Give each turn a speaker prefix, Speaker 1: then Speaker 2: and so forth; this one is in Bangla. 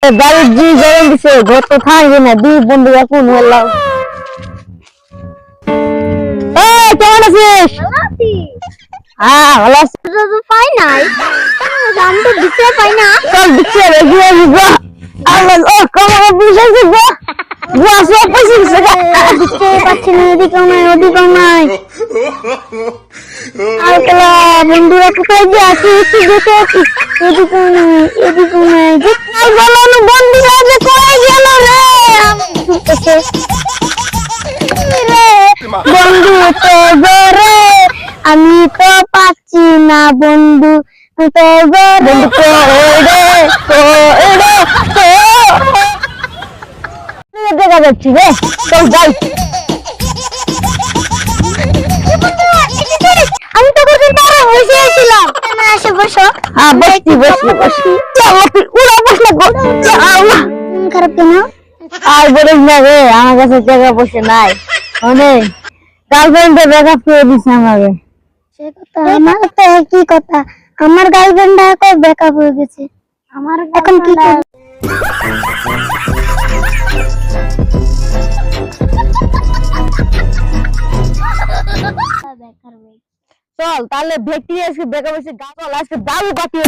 Speaker 1: বাড়ির জি গরম দিছে, ঘর তো থাকবে না। দুই বন্ধু এখন বললাম, কেমন আছিস? হ্যাঁ ভালো আছি।
Speaker 2: পাই নাই আমি তো দিতে পাই না।
Speaker 1: চল দিচ্ছে আমার ও কমর বুঝাইছে গো গো সব পয়সা দিছে
Speaker 2: দিতে পারছি না, এদিকেও নাই ওদিকেও নাই।
Speaker 1: আর কেলা বন্ধুরা কোথায় যে আছে একটু দেখে আছি।
Speaker 2: এদিকেও নাই এদিকেও নাই।
Speaker 1: আর বলো না বন্ধুরা যে কোথায় গেল রে
Speaker 2: বন্ধু তো জোরে আমি তো পাচ্ছি না বন্ধু তো জোরে।
Speaker 1: বন্ধু তো দেখা যাচ্ছি রে, চল যাই।
Speaker 2: আমি তো পর্যন্ত বসেছিলাম। এসে বসো।
Speaker 1: হ্যাঁ বসছি বসছি বসছি। উড়া বসলে আল্লাহ
Speaker 2: খারাপ কেন?
Speaker 1: আর বলিস না রে, আমার কাছে জায়গা বসে নাই। অনেক গার্লফ্রেন্ডে ব্রেকআপ করে দিছে আমাকে।
Speaker 2: সে কথা আমার তো একই কথা। আমার গার্লফ্রেন্ড এখন ব্রেকআপ হয়ে গেছে। আমার এখন কি করব?
Speaker 1: চল তাহলে ভেটকি আজকে ব্রেকআপ হয়েছে, গাছল আজকে দারু পাঠিয়ে